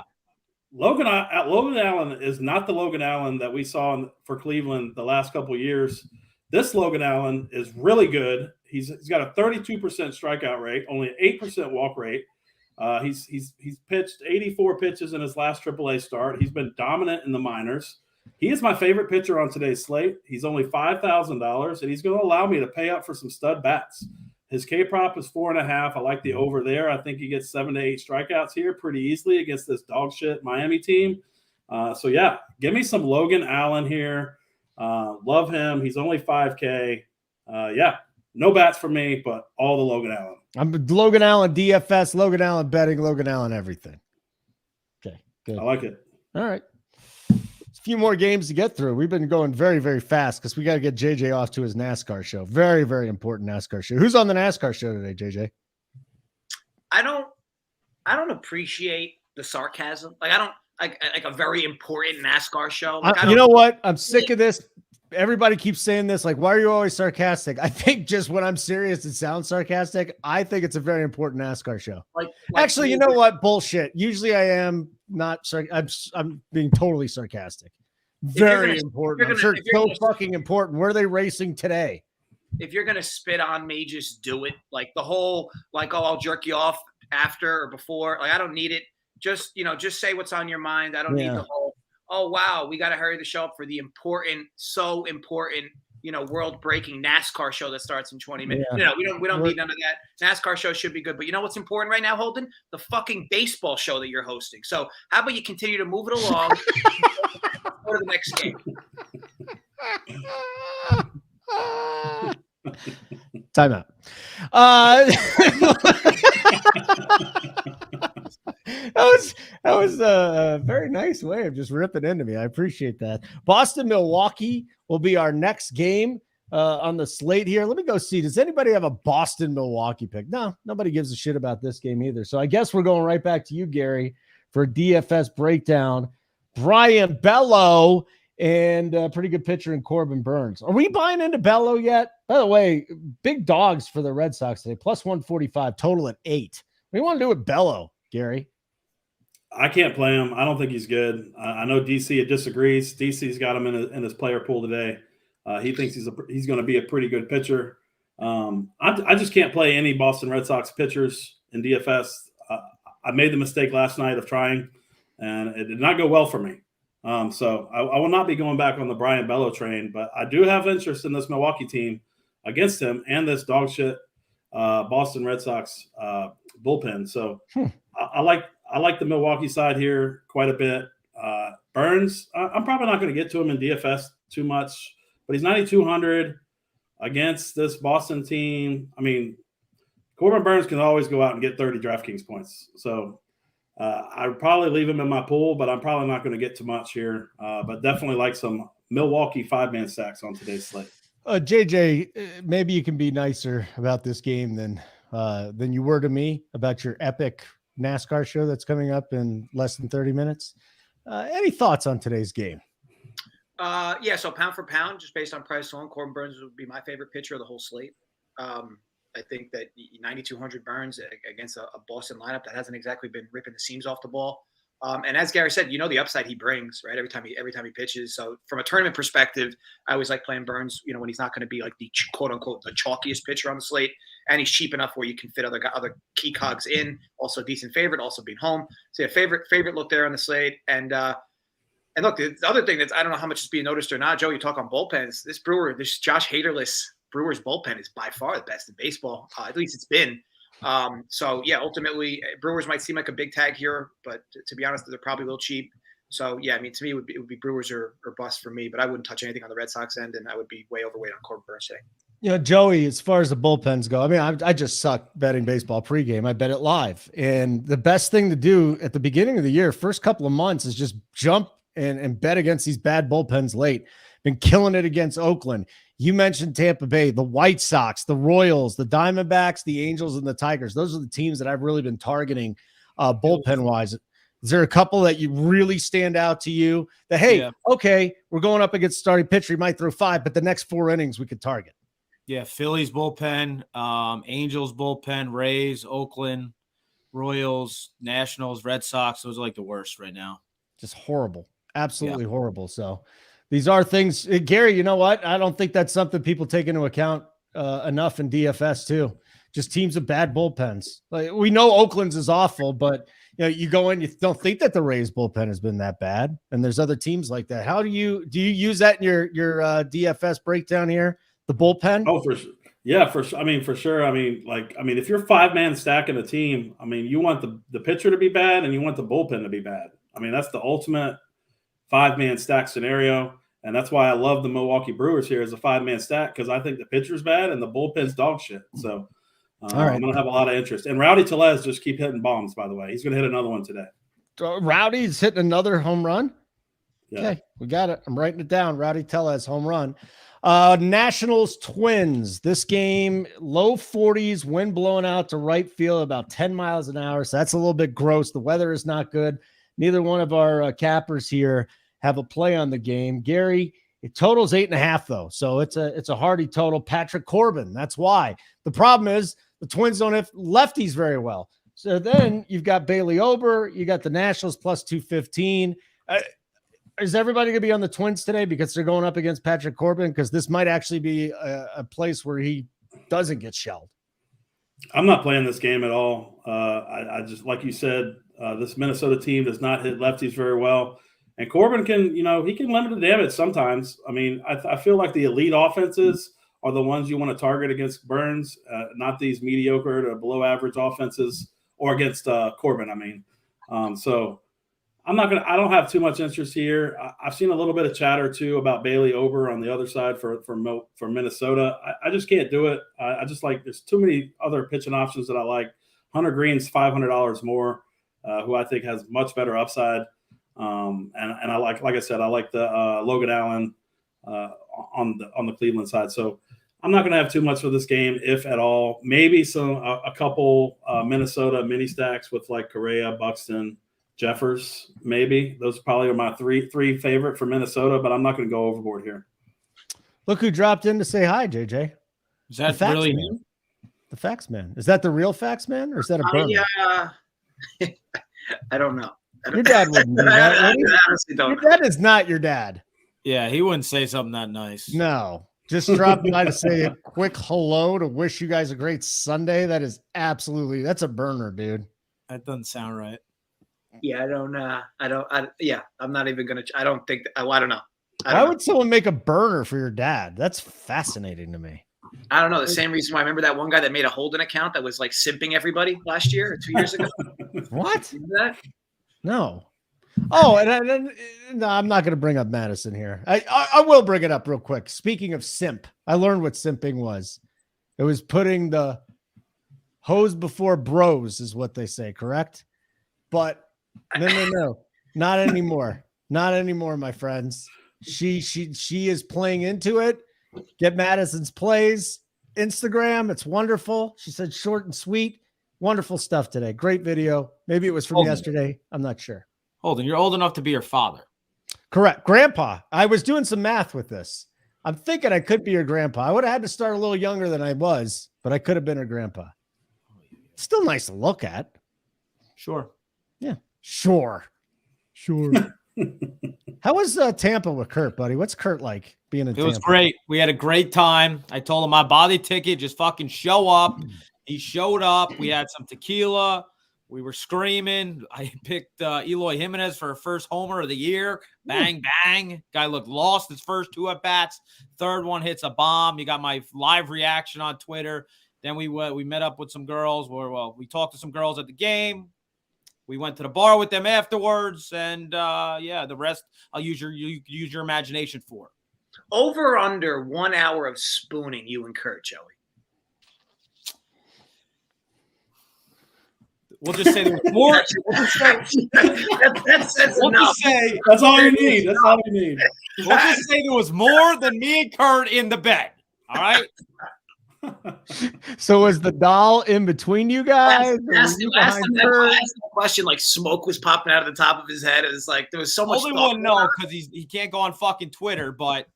Logan Allen is not the Logan Allen that we saw for Cleveland the last couple of years. This Logan Allen is really good. He's got a 32% strikeout rate, only an 8% walk rate. He's pitched 84 pitches in his last AAA start. He's been dominant in the minors. He is my favorite pitcher on today's slate. He's only $5,000, and he's going to allow me to pay up for some stud bats. His K prop is 4.5. I like the over there. I think he gets 7 to 8 strikeouts here pretty easily against this dog shit Miami team. So yeah, give me some Logan Allen here. Love him. He's only 5K. Yeah, no bats for me, but all the Logan Allen. I'm Logan Allen DFS, Logan Allen betting, Logan Allen everything. Okay, good. I like it. All right. A few more games to get through. We've been going very, very fast because we got to get JJ off to his NASCAR show. Very, very important NASCAR show. Who's on the NASCAR show today, JJ? I don't appreciate the sarcasm. Like a very important NASCAR show. Like, you know what? I'm sick of this. Everybody keeps saying this. Like, why are you always sarcastic? I think just when I'm serious, it sounds sarcastic. I think it's a very important NASCAR show. Actually, you know what? Bullshit. Usually I am not. I'm being totally sarcastic. Very important. I'm sure it's so fucking important. Where are they racing today? If you're going to spit on me, just do it. Like the whole, like, oh, I'll jerk you off after or before. Like, I don't need it. Just say what's on your mind. I don't need the whole, oh, wow, we got to hurry the show up for the important, world-breaking NASCAR show that starts in 20 minutes. Yeah. We don't need none of that. NASCAR show should be good. But you know what's important right now, Holden? The fucking baseball show that you're hosting. So how about you continue to move it along for the next game? Timeout. That was a very nice way of just ripping into me. I appreciate that. Boston, Milwaukee will be our next game on the slate here. Let me go see. Does anybody have a Boston, Milwaukee pick? No, nobody gives a shit about this game either. So I guess we're going right back to you, Gary, for a DFS breakdown. Brian Bello and a pretty good pitcher in Corbin Burns. Are we buying into Bello yet? By the way, big dogs for the Red Sox today, plus 145, total at 8. What do you want to do with Bello, Gary? I can't play him. I don't think he's good. I know DC disagrees. DC's got him in his player pool today. He thinks he's going to be a pretty good pitcher. I just can't play any Boston Red Sox pitchers in DFS. I made the mistake last night of trying, and it did not go well for me. So I will not be going back on the Brian Bello train, but I do have interest in this Milwaukee team against him and this dog shit Boston Red Sox bullpen. So I like the Milwaukee side here quite a bit. Burns, I'm probably not going to get to him in DFS too much, but he's 9,200 against this Boston team. I mean, Corbin Burns can always go out and get 30 DraftKings points. So I would probably leave him in my pool, but I'm probably not going to get too much here. But definitely like some Milwaukee 5-man stacks on today's slate. JJ, maybe you can be nicer about this game than you were to me about your epic NASCAR show that's coming up in less than 30 minutes. Any thoughts on today's game? Yeah, so pound for pound, just based on price alone, Corbin Burns would be my favorite pitcher of the whole slate. I think that 9,200 Burns against a Boston lineup that hasn't exactly been ripping the seams off the ball. And as Gary said, the upside he brings, right? Every time he pitches. So from a tournament perspective, I always like playing Burns, when he's not going to be like the quote unquote the chalkiest pitcher on the slate, and he's cheap enough where you can fit other key cogs in. Also a decent favorite, also being home. So yeah, favorite look there on the slate. And look, the other thing I don't know how much is being noticed or not, Joe. You talk on bullpens. This Josh Haderless Brewers bullpen is by far the best in baseball. At least it's been. So yeah, ultimately Brewers might seem like a big tag here, but to be honest, they're probably a little cheap. So yeah, I mean, to me, it would be Brewers or bust for me, but I wouldn't touch anything on the Red Sox end, and I would be way overweight on Corbin Burns today. Joey, as far as the bullpens go, I mean, I just suck betting baseball pregame. I bet it live. And the best thing to do at the beginning of the year, first couple of months, is just jump and bet against these bad bullpens late. Been killing it against Oakland. You mentioned Tampa Bay, the White Sox, the Royals, the Diamondbacks, the Angels, and the Tigers. Those are the teams that I've really been targeting bullpen-wise. Is there a couple that you really stand out to you that, hey, okay, we're going up against starting pitcher. He might throw 5, but the next 4 innings we could target? Yeah, Phillies bullpen, Angels bullpen, Rays, Oakland, Royals, Nationals, Red Sox. Those are like the worst right now. Just horrible. Absolutely horrible. So these are things, Gary, you know what? I don't think that's something people take into account enough in DFS too. Just teams with bad bullpens. Like, we know Oakland's is awful, but you go in, you don't think that the Rays bullpen has been that bad. And there's other teams like that. How do you use that in your DFS breakdown here? The bullpen? Oh, for sure. Yeah, for sure. I mean, if you're 5-man stacking a team, I mean, you want the pitcher to be bad and you want the bullpen to be bad. I mean, that's the ultimate 5-man stack scenario. And that's why I love the Milwaukee Brewers here as a 5-man stack, because I think the pitcher's bad and the bullpen's dog shit. So I'm going to have a lot of interest. And Rowdy Tellez just keep hitting bombs, by the way. He's going to hit another one today. Rowdy's hitting another home run? Yeah. Okay, we got it. I'm writing it down. Rowdy Tellez, home run. Nationals Twins. This game, low 40s, wind blowing out to right field about 10 miles an hour. So that's a little bit gross. The weather is not good. Neither one of our cappers here have a play on the game. Gary, it totals 8.5 though. So it's a hardy total. Patrick Corbin. That's why. The problem is the Twins don't have lefties very well. So then you've got Bailey Ober. You got the Nationals plus 215. Is everybody going to be on the Twins today because they're going up against Patrick Corbin? Because this might actually be a place where he doesn't get shelled. I'm not playing this game at all. I just, like you said, this Minnesota team does not hit lefties very well. And Corbin can, he can limit the damage sometimes. I mean, I feel like the elite offenses are the ones you want to target against Burns, not these mediocre to below average offenses, or against Corbin, I mean. So I don't have too much interest here. I've seen a little bit of chatter too about Bailey Ober on the other side for Minnesota. I just can't do it. I just there's too many other pitching options that I like. Hunter Green's $500 more, who I think has much better upside. And I like I said, I like the Logan Allen on the Cleveland side. So I'm not going to have too much for this game, if at all. Maybe a couple Minnesota mini stacks with like Correa, Buxton, Jeffers, maybe. Those probably are my three favorite for Minnesota, but I'm not going to go overboard here. Look who dropped in to say hi, JJ. Is that really him? The Fax Man. Is that the real Fax Man, or is that a burner? I don't know. Your dad wouldn't do that. I honestly don't know. That is not your dad. Yeah, he wouldn't say something that nice. No. Just dropping by to say a quick hello to wish you guys a great Sunday. That's a burner, dude. That doesn't sound right. Yeah, I'm not even going to, I don't think, I don't know. Why would someone make a burner for your dad? That's fascinating to me. I don't know. The same reason why I remember that one guy that made a Holden account that was like simping everybody last year or 2 years ago. What? Remember that? No. Oh, and no, I'm not going to bring up Madison here. I will bring it up real quick. Speaking of simp, I learned what simping was. It was putting the hose before bros is what they say, correct? But no, not anymore. Not anymore, my friends. She is playing into it. Get Madison's plays. Instagram, it's wonderful. She said short and sweet. Wonderful stuff today. Great video. Maybe it was from yesterday. I'm not sure. Holden, you're old enough to be your father. Correct. Grandpa. I was doing some math with this. I'm thinking I could be your grandpa. I would have had to start a little younger than I was, but I could have been her grandpa. Still nice to look at. Sure. Yeah. Sure. How was Tampa with Kurt, buddy? What's Kurt like being in Tampa? It was great. We had a great time. I told him I bought the ticket. Just fucking show up. He showed up. We had some tequila. We were screaming. I picked Eloy Jimenez for her first homer of the year. Bang, bang. Guy looked lost his first 2 at-bats. Third one hits a bomb. You got my live reaction on Twitter. Then we met up with some girls. We talked to some girls at the game. We went to the bar with them afterwards. And, the rest I'll use your imagination for. Over or under 1 hour of spooning you and Kurt, Joey? We'll just say there was more. That's all you need. That's all you need. We'll just say there was more than me and Kurt in the bed. All right. So was the doll in between you guys? Asked him that question like smoke was popping out of the top of his head. It was like there was so much. Holden wouldn't know because he can't go on fucking Twitter. But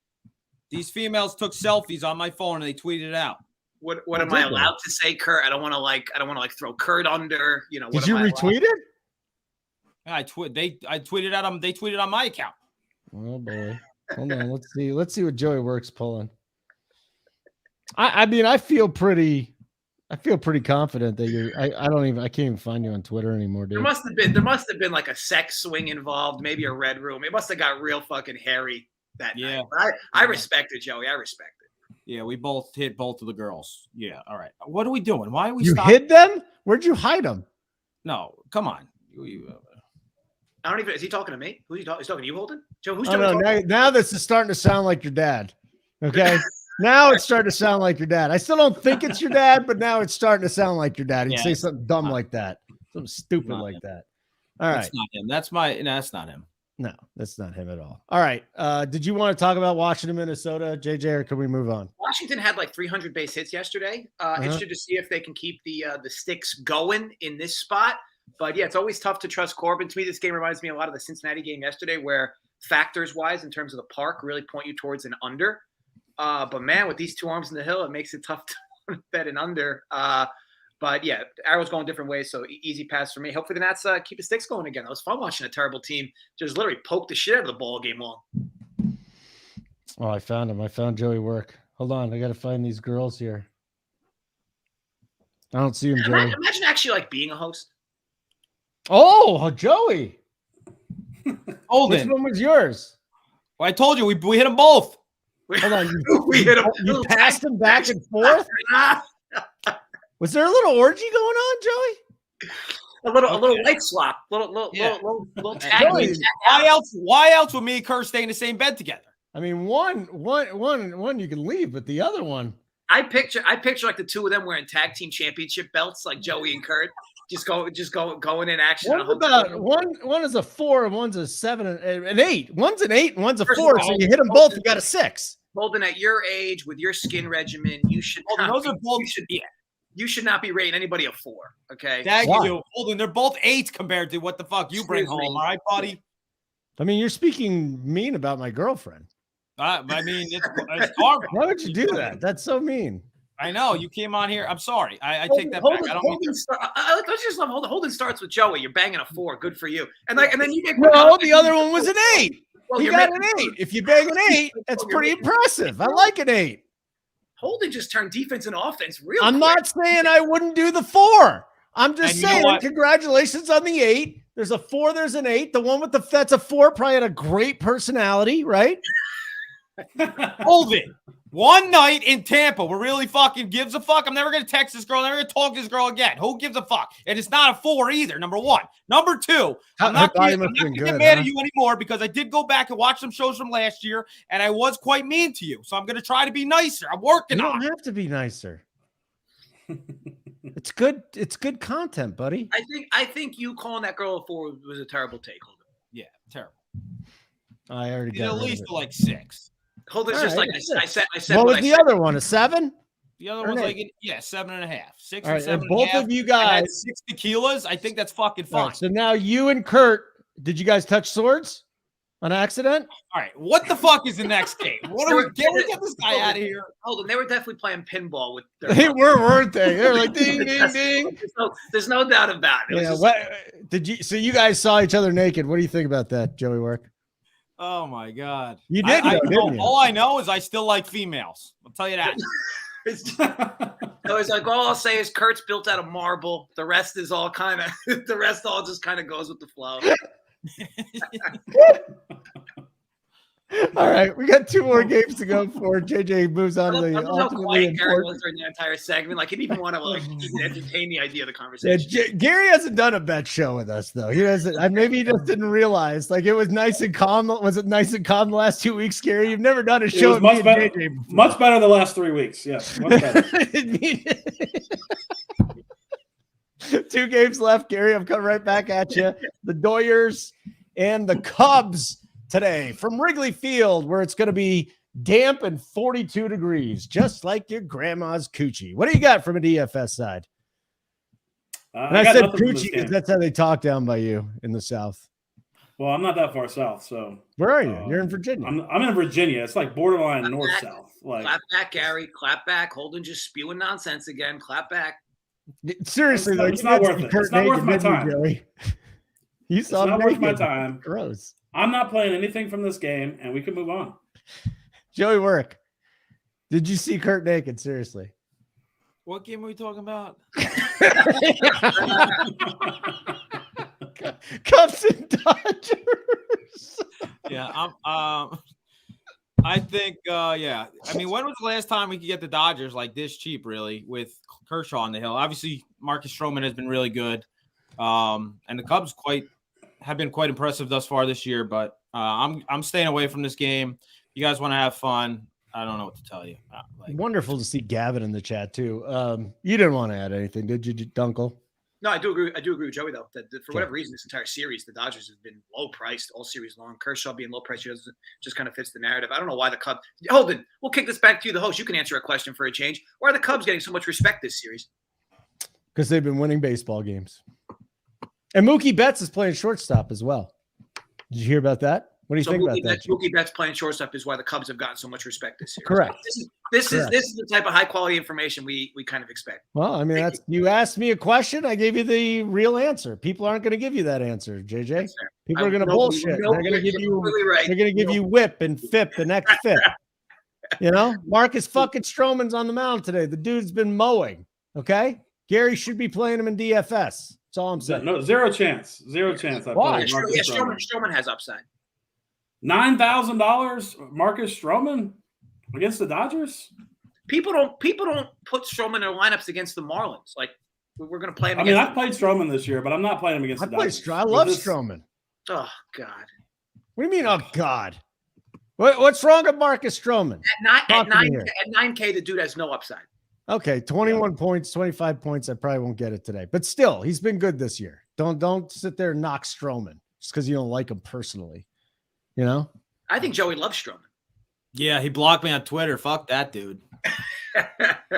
these females took selfies on my phone and they tweeted it out. What am I allowed to say, Kurt? I don't want to throw Kurt under. You know. Did you retweet it? I tweeted at them. They tweeted on my account. Oh boy. Hold on. Let's see what Joey Works pulling. I mean, I feel pretty confident that you're. I can't even find you on Twitter anymore, dude. There must have been like a sex swing involved, maybe a red room. It must have got real fucking hairy that night. But I respect it, Joey. I respect it. Yeah, we both hit both of the girls. Yeah, all right. What are we doing? Why are we? You hid them? Where'd you hide them? No, come on. I don't even. Is he talking to me? Who's he talking? He's talking to you, Holden? Joe, who's now this is starting to sound like your dad. Okay. Now it's starting to sound like your dad. I still don't think it's your dad, but now it's starting to sound like your dad. You say something dumb like that, something stupid like that. All right, that's not him. That's not him. No, that's not him at all. All right. Did you want to talk about Washington, Minnesota, JJ, or can we move on? Washington had like 300 base hits yesterday. Interested to see if they can keep the sticks going in this spot. But yeah, it's always tough to trust Corbin. To me, this game reminds me a lot of the Cincinnati game yesterday, where factors wise, in terms of the park, really point you towards an under. But man, with these 2 arms in the hill, it makes it tough to bet an under. But yeah, arrows going different ways, so easy pass for me. Hopefully the Nats keep the sticks going again. It was fun watching a terrible team just literally poke the shit out of the ball game long. Oh, I found him. I found Joey Work. Hold on, I got to find these girls here. I don't see him, Joey. Imagine actually like being a host. Oh, Joey. Holden. Which one was yours? Well, I told you we hit them both. Hold on, you passed him back and forth. Was there a little orgy going on, Joey? A little light swap, little tag. Why else would me and Kurt stay in the same bed together? I mean, one you can leave, but the other one. I picture like the 2 of them wearing tag team championship belts, like Joey and Kurt, just going in action. One is a 4 and one's a 7 and an 8. One's an 8 and one's a 4. So you hit them both, you got a 6. Holden, at your age with your skin regimen, you should. You should not be rating anybody a 4. Okay. Thank you, Holden. They're both 8s compared to what the fuck you bring home. All right, buddy. I mean, you're speaking mean about my girlfriend. I mean, it's horrible. Why would you do that? That's so mean. I know you came on here. I'm sorry. I take that back. I don't mean let's just love Holden. Holden starts with Joey. You're banging a 4. Good for you. And then you get the other one was an 8. Well, you got an 8. If you bang an 8, that's pretty impressive. I like an 8. Holden just turned defense and offense real I'm quick. not saying I wouldn't do the 4. I'm just saying congratulations on the 8. There's a 4, there's an 8. The one with that's a 4 probably had a great personality, right? Holden, one night in Tampa where really fucking gives a fuck. I'm never going to text this girl. I'm never going to talk to this girl again. Who gives a fuck? And it's not a 4 either, number 1. Number 2, I'm not going to get mad at you anymore because I did go back and watch some shows from last year, and I was quite mean to you. So I'm going to try to be nicer. I'm working on it. You don't have to be nicer. It's good. It's good content, buddy. I think you calling that girl a 4 was a terrible take, Holden. Yeah, terrible. I already got at least like 6. Holden's just like I said. What was the other one? A 7? The other one's like 7.5. 6 and and 7. Both of you guys 6 tequilas. I think that's fucking fine. Right, so now you and Kurt Did you guys touch swords on accident? All right, what the fuck is the next game? What are we get this guy out of here? Hold on, they were definitely playing pinball with their They were, weren't they? They were like ding, ding, ding. There's no doubt about it. Yeah. What did you? So you guys saw each other naked. What do you think about that, Joey Work? Oh my god, you did, didn't you? All I know is I still like females. I'll tell you that. So it's like all I'll say is Kurt's built out of marble. The rest is all kind of the rest all just kind of goes with the flow. All right, we got 2 more games to go before JJ moves on to the ultimately important. During the entire segment, like he didn't even want to even entertain the idea of the conversation. Yeah, Gary hasn't done a bet show with us though. He hasn't. Maybe he just didn't realize. Like it was nice and calm. Was it nice and calm the last 2 weeks, Gary? You've never done a show with much better. Much better the last 3 weeks. Yes, much better. 2 games left, Gary. I'm coming right back at you. The Doyers and the Cubs today from Wrigley Field, where it's going to be damp and 42 degrees, just like your grandma's coochie. What do you got from a DFS side? And I said coochie because that's how they talk down by you in the South. Well, I'm not that far south, so where are you? You're in Virginia. I'm in Virginia. It's like borderline north-south. Like clap back, Gary. Clap back. Holden just spewing nonsense again. Clap back. Seriously, though, it's not worth it. It's not worth my time. You saw it's not worth my time. Gross. I'm not playing anything from this game, and we can move on. Joey Work, did you see Kurt naked? Seriously. What game are we talking about? Cubs and Dodgers. Yeah, I think, yeah. I mean, when was the last time we could get the Dodgers like this cheap, really, with Kershaw on the hill? Obviously, Marcus Stroman has been really good, and the Cubs have been quite impressive thus far this year. But I'm staying away from this game. You guys want to have fun? I don't know what to tell you. Wonderful to see Gavin in the chat too. You didn't want to add anything, did you, Dunkel? No, I do agree. I do agree with Joey though that for whatever reason, this entire series, the Dodgers have been low priced all series long. Kershaw being low priced just kind of fits the narrative. I don't know why the Cubs. Holden, we'll kick this back to you, the host. You can answer a question for a change. Why are the Cubs getting so much respect this series? Because they've been winning baseball games. And Mookie Betts is playing shortstop as well. Did you hear about that? What do you think about that? Mookie Betts playing shortstop is why the Cubs have gotten so much respect this year. Correct. This is the type of high quality information we kind of expect. Well, I mean, you asked me a question, I gave you the real answer. People aren't going to give you that answer, JJ. People are going to bullshit. They're going to give you. They're going to give you whip and FIP and XFIP. You know, Marcus fucking Stroman's on the mound today. The dude's been mowing. Okay, Gary should be playing him in DFS. That's all I'm saying. No, zero chance. Zero chance. Why? Stroman has upside. $9,000 Marcus Stroman against the Dodgers? People don't put Stroman in their lineups against the Marlins. Like we're going to play him. I've played Stroman this year, but I'm not playing him against the Dodgers. I love Stroman. Oh God. What do you mean? Oh God. What's wrong with Marcus Stroman? At 9K, the dude has no upside. Okay, 21 points, 25 points. I probably won't get it today, but still, he's been good this year. Don't sit there and knock Stroman just because you don't like him personally. You know, I think Joey loves Stroman. Yeah, he blocked me on Twitter. Fuck that dude.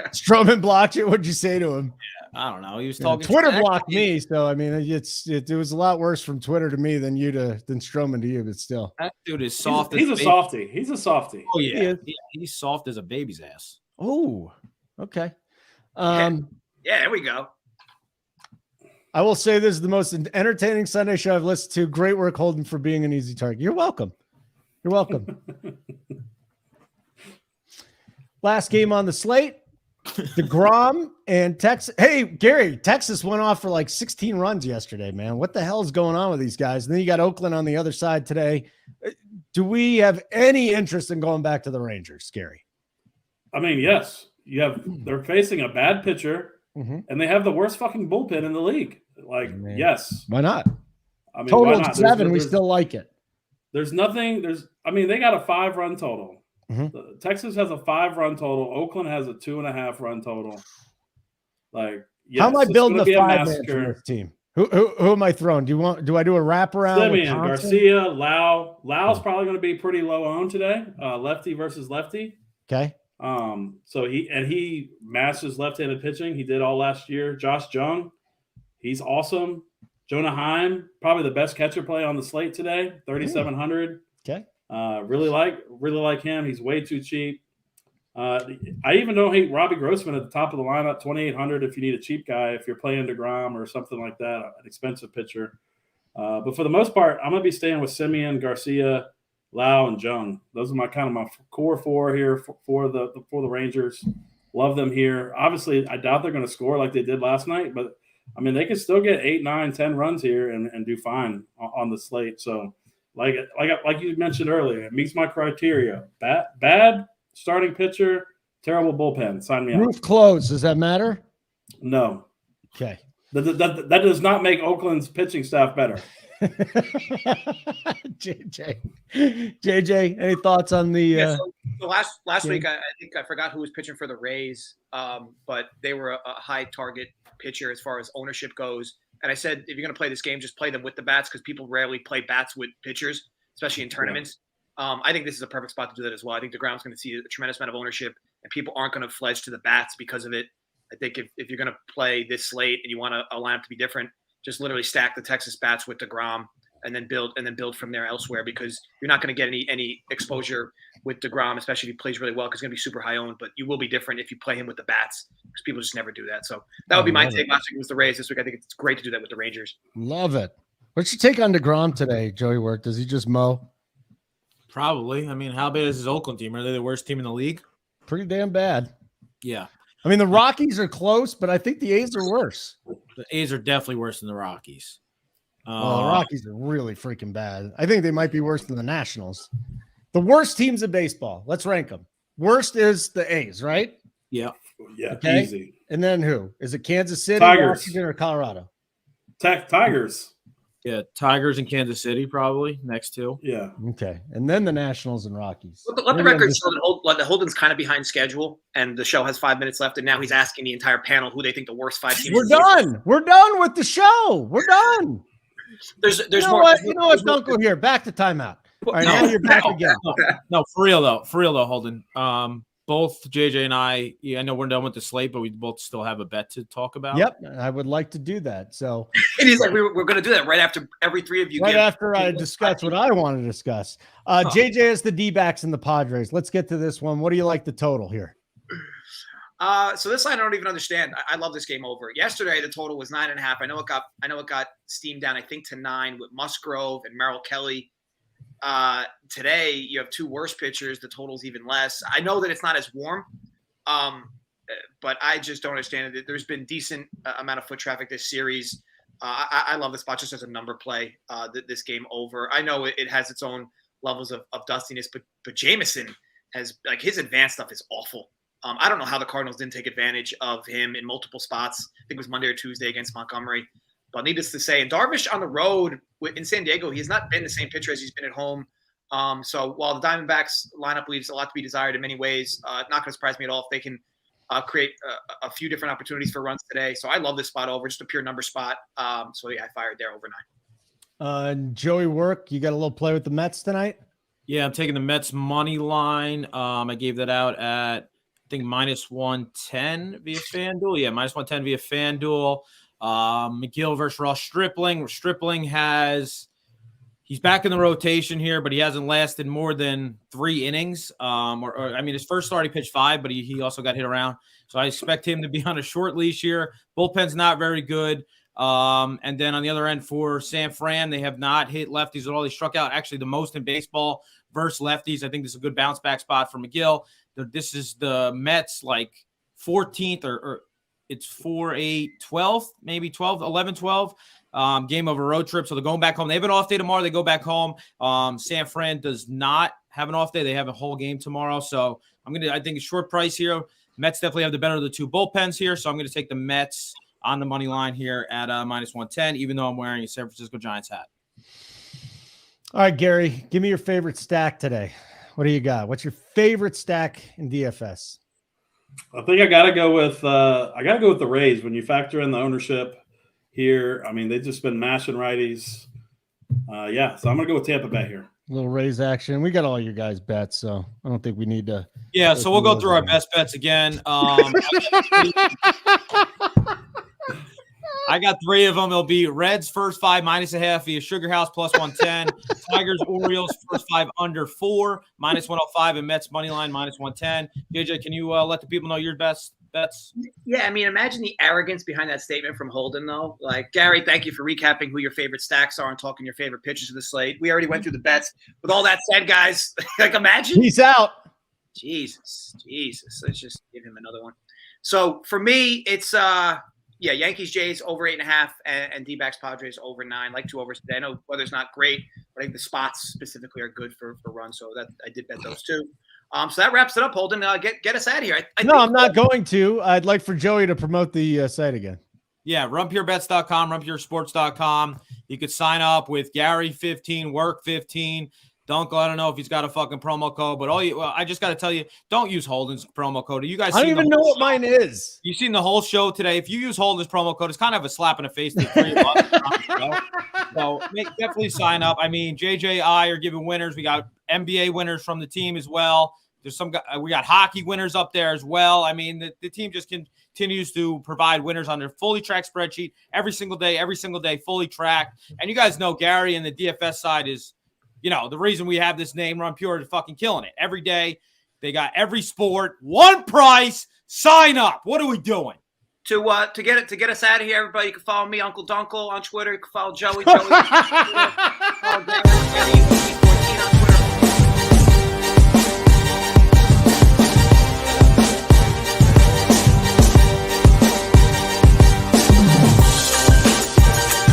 Stroman blocked you. What'd you say to him? Yeah, I don't know. He was talking. Twitter blocked me, so I mean, it was a lot worse from Twitter to me than Stroman to you. But still, that dude is soft. He's a softie. He's a softie. Oh yeah, he's soft as a baby's ass. Oh, okay. Yeah, there we go. I will say this is the most entertaining Sunday show I've listened to. Great work, Holden, for being an easy target. You're welcome. You're welcome. Last game on the slate, DeGrom and Texas. Hey, Gary, Texas went off for like 16 runs yesterday, man. What the hell is going on with these guys? And then you got Oakland on the other side today. Do we have any interest in going back to the Rangers, Gary? I mean, yes. They're facing a bad pitcher. Mm-hmm. And they have the worst fucking bullpen in the league. Like, yes. Why not? I mean, total why not? 7, we still like it. There's nothing. They got a 5-run total. Mm-hmm. Texas has a 5-run total. Oakland has a 2.5 run total. Like, yes, how am I building a 5-man for this team? Who am I throwing? Do I do a wraparound? Simeon, Garcia, Lau. Lau's probably going to be pretty low owned today. Lefty versus lefty. Okay. So he masters left-handed pitching. He did all last year. Josh Jung, he's awesome. Jonah Heim, probably the best catcher play on the slate today, 3,700. Okay. Really like him. He's way too cheap. I even don't hate Robbie Grossman at the top of the lineup, 2,800 if you need a cheap guy, if you're playing DeGrom or something like that, an expensive pitcher. But for the most part, I'm going to be staying with Simeon, Garcia, Lau, and Jung. Those are my core four here for the Rangers. Love them here. Obviously, I doubt they're going to score like they did last night, but I mean, they can still get 8, 9, 10 runs here and do fine on the slate. So, like you mentioned earlier, it meets my criteria. Bad starting pitcher, terrible bullpen. Sign me up. Roof closed. Does that matter? No. Okay. That does not make Oakland's pitching staff better. JJ, any thoughts on the so last week I think I forgot who was pitching for the Rays, but they were a high target pitcher as far as ownership goes. And I said, if you're going to play this game, just play them with the bats because people rarely play bats with pitchers, especially in tournaments. Yeah. I think this is a perfect spot to do that as well. I think DeGrom's going to see a tremendous amount of ownership, and people aren't going to fledge to the bats because of it. I think if you're going to play this slate and you want a lineup to be different, just literally stack the Texas bats with DeGrom and then build from there elsewhere, because you're not going to get any exposure with DeGrom, especially if he plays really well, because he's going to be super high owned. But you will be different if you play him with the bats, because people just never do that. So that would be my take. Last week was the Rays. This week I think it's great to do that with the Rangers. Love it. What's your take on DeGrom today, Joey Work? Does he just mow? Probably. I mean, how bad is his Oakland team? Are they the worst team in the league? Pretty damn bad. Yeah. I mean, the Rockies are close, but I think the A's are worse. The A's are definitely worse than the Rockies. The Rockies are really freaking bad. I think they might be worse than the Nationals. The worst teams in baseball. Let's rank them. Worst is the A's, right? Yeah. Yeah, okay. Easy. And then who? Is it Kansas City, Tigers, Washington, or Colorado? Tigers. Yeah, Tigers and Kansas City probably next two. Yeah. Okay. And then the Nationals and Rockies. Let the record show that Holden's kind of behind schedule, and the show has 5 minutes left, and now he's asking the entire panel who they think the worst 5 teams. We're done. We're done with the show. We're done. There's more. You know what? Don't go here. Back to timeout. All right, now you're back again. No, for real though, Holden. Both JJ and I know we're done with the slate, but we both still have a bet to talk about. Yep, I would like to do that. So it is like we're going to do that right after every three of you. Right after I discuss what I want to discuss. JJ is the D-backs and the Padres. Let's get to this one. What do you like the total here? So this line I don't even understand. I love this game over. Yesterday the total was 9.5. I know it got steamed down, I think, to 9 with Musgrove and Merrill Kelly. Today you have two worse pitchers. The total's even less. I know that it's not as warm, but I just don't understand it. There's been decent amount of foot traffic this series. I love the spot just as a number play. This game over. I know it has its own levels of dustiness, but Jameson has, like, his advanced stuff is awful. I don't know how the Cardinals didn't take advantage of him in multiple spots. I think it was Monday or Tuesday against Montgomery. But needless to say, and Darvish on the road in San Diego, he has not been the same pitcher as he's been at home. So while the Diamondbacks lineup leaves a lot to be desired in many ways, not going to surprise me at all if they can create a few different opportunities for runs today. So I love this spot over, just a pure number spot. So yeah, I fired there over 9. Joey Work, you got a little play with the Mets tonight? Yeah, I'm taking the Mets money line. I gave that out at, I think, -110 via FanDuel. Yeah, -110 via FanDuel. McGill versus Ross Stripling. Stripling he's back in the rotation here, but he hasn't lasted more than 3 innings. I mean, his first start he pitched 5, but he also got hit around. So I expect him to be on a short leash here. Bullpen's not very good. And then on the other end for San Fran, they have not hit lefties at all. They struck out actually the most in baseball versus lefties. I think this is a good bounce back spot for McGill. This is the Mets like 14th or it's 4-8, 12th, maybe 12, 11, 12 game of a road trip. So they're going back home. They have an off day tomorrow. They go back home. San Fran does not have an off day. They have a whole game tomorrow. So I think a short price here. Mets definitely have the better of the two bullpens here. So I'm going to take the Mets on the money line here at -110, even though I'm wearing a San Francisco Giants hat. All right, Gary, give me your favorite stack today. What do you got? What's your favorite stack in DFS? I think I gotta go with the Rays. When you factor in the ownership here, I mean, they've just been mashing righties. So I'm gonna go with Tampa Bay here. A little Rays action. We got all your guys' bets, so I don't think we need to. Yeah, so we'll go through our best bets again. I got 3 of them. It'll be Reds first 5 -1/2 via Sugar House plus 110. Tigers, Orioles first 5 under 4 -105, and Mets money line -110. JJ, can you let the people know your best bets? Yeah, I mean, imagine the arrogance behind that statement from Holden, though. Like, Gary, thank you for recapping who your favorite stacks are and talking your favorite pitchers of the slate. We already went through the bets. With all that said, guys, like, imagine. Peace out. Jesus. Let's just give him another one. So for me, it's Yankees, Jays over 8.5, and D-backs, Padres over 9. Like 2 overs today. I know weather's not great, but I think the spots specifically are good for runs. So that I did bet those 2. So that wraps it up, Holden. Get us out of here. No, I'm not going to. I'd like for Joey to promote the site again. Yeah, runpurebets.com, runpuresport.com. You could sign up with Gary 15, work 15. Dunkel, I don't know if he's got a fucking promo code, but I just got to tell you, don't use Holden's promo code. You guys, I don't even know what mine is. You've seen the whole show today. If you use Holden's promo code, it's kind of a slap in the face to 3 of us. So definitely sign up. I mean, JJ, I are giving winners. We got NBA winners from the team as well. There's we got hockey winners up there as well. I mean, the team just continues to provide winners on their fully tracked spreadsheet every single day, fully tracked. And you guys know Gary and the DFS side is, the reason we have this name, Run Pure, is fucking killing it. Every day, they got every sport, one price, sign up. What are we doing? To get us out of here, everybody, you can follow me, Uncle Dunkel, on Twitter. You can follow Joey. Follow Gary.